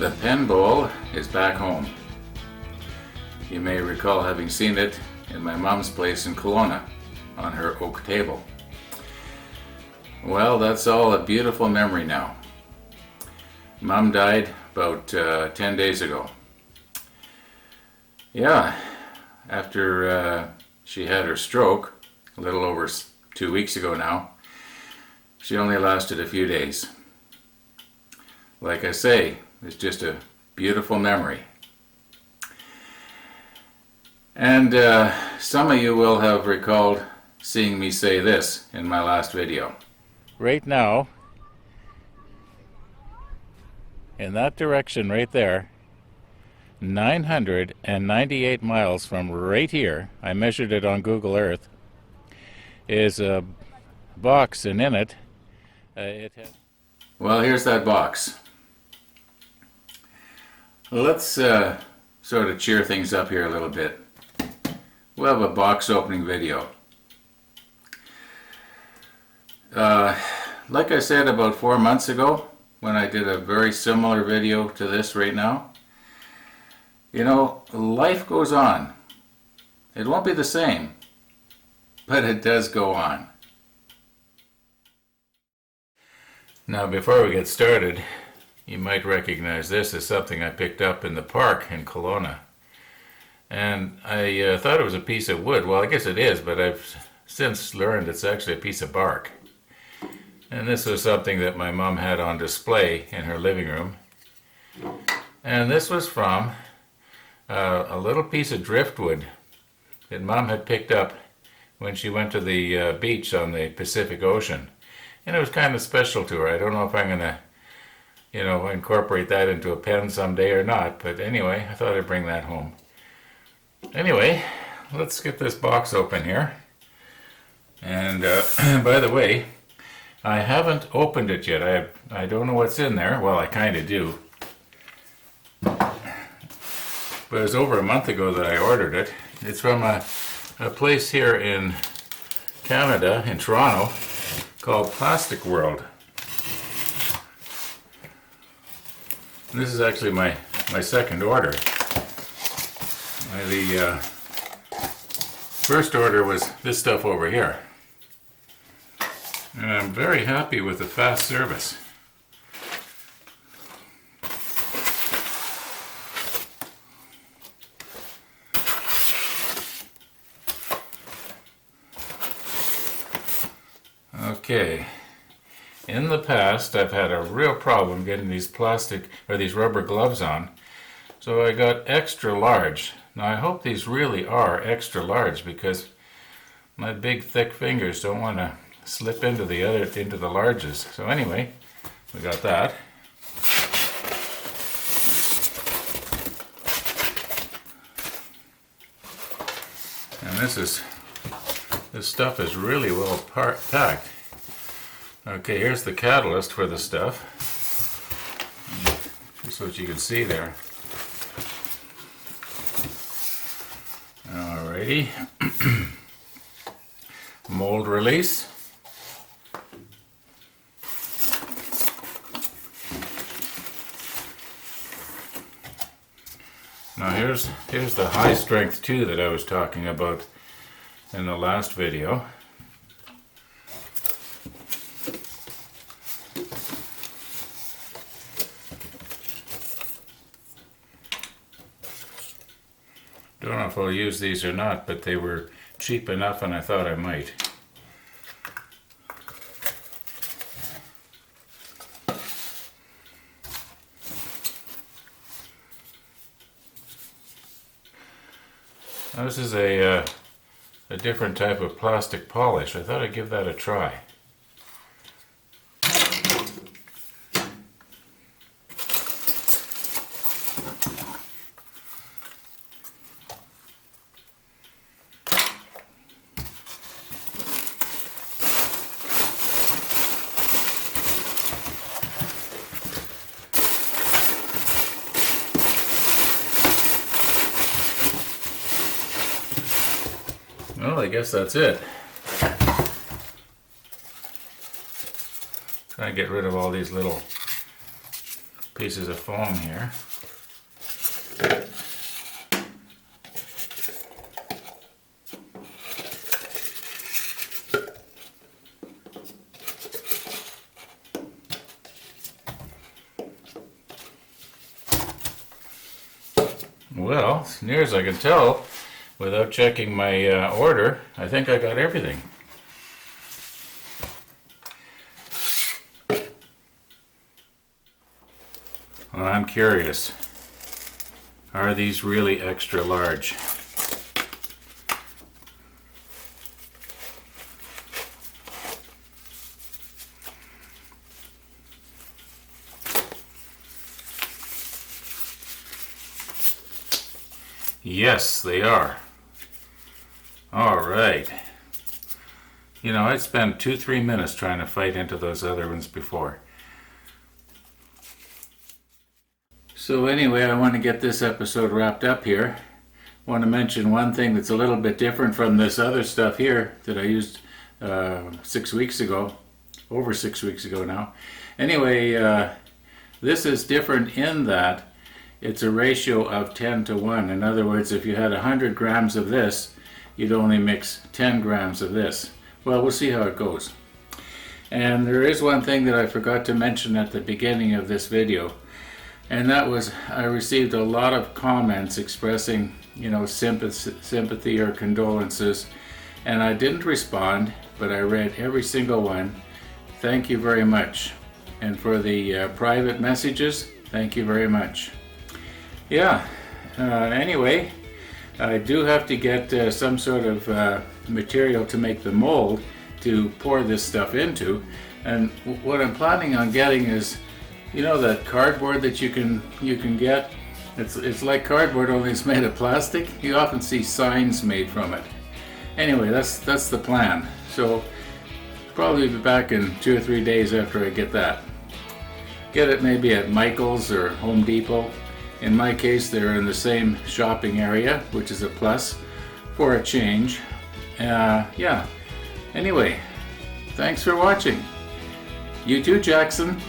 The pen bowl is back home. You may recall having seen it in my mom's place in Kelowna on her oak table. Well, that's all a beautiful memory now. Mom died about 10 days ago. Yeah, after she had her stroke, a little over 2 weeks ago now, she only lasted a few days. Like I say, it's just a beautiful memory. And some of you will have recalled seeing me say this in my last video. Right now, in that direction right there, 998 miles from right here, I measured it on Google Earth, is a box, and in it, well, here's that box. Let's sort of cheer things up here a little bit. We'll have a box opening video. Like I said about 4 months ago, when I did a very similar video to this right now, you know, life goes on. It won't be the same, but it does go on. Now, before we get started, you might recognize this as something I picked up in the park in Kelowna. And I thought it was a piece of wood. Well, I guess it is, but I've since learned it's actually a piece of bark. And this was something that my mom had on display in her living room. And this was from a little piece of driftwood that Mom had picked up when she went to the beach on the Pacific Ocean. And it was kind of special to her. I don't know if I'm going to, you know, incorporate that into a pen someday or not. But anyway, I thought I'd bring that home. Anyway, let's get this box open here. And by the way, I haven't opened it yet. I don't know what's in there. Well, I kind of do. But it was over a month ago that I ordered it. It's from a place here in Canada, in Toronto, called Plastic World. And this is actually my second order. The first order was this stuff over here. And I'm very happy with the fast service. Okay, in the past I've had a real problem getting these plastic or these rubber gloves on, so I got extra large. Now I hope these really are extra large because my big thick fingers don't want to slip into the larges. So anyway, we got that. And this stuff is really well packed. Okay, here's the catalyst for the stuff. Just what you can see there. Alrighty. Mold release. Now here's the high strength 2 that I was talking about in the last video. Don't know if I'll use these or not, but they were cheap enough and I thought I might. Now this is a different type of plastic polish. I thought I'd give that a try. Well, I guess that's it. Try and get rid of all these little pieces of foam here. Well, as near as I can tell, without checking my order, I think I got everything. Well, I'm curious. Are these really extra large? Yes, they are. All right. You know, I spent 2-3 minutes trying to fight into those other ones before. So anyway, I want to get this episode wrapped up here. I want to mention one thing that's a little bit different from this other stuff here that I used 6 weeks ago, over 6 weeks ago now. Anyway, this is different in that it's a ratio of 10 to 1. In other words, if you had 100 grams of this, you'd only mix 10 grams of this. Well, we'll see how it goes. And there is one thing that I forgot to mention at the beginning of this video, and that was I received a lot of comments expressing, you know, sympathy or condolences, and I didn't respond, but I read every single one. Thank you very much. And for the private messages, thank you very much. Yeah, anyway, I do have to get some sort of material to make the mold to pour this stuff into, and what I'm planning on getting is, you know, that cardboard that you can get. It's like cardboard, only it's made of plastic. You often see signs made from it. Anyway, that's the plan. So probably be back in 2 or 3 days after I get that. Get it maybe at Michael's or Home Depot. In my case, they're in the same shopping area, which is a plus for a change. Yeah. Anyway, thanks for watching. You too, Jackson.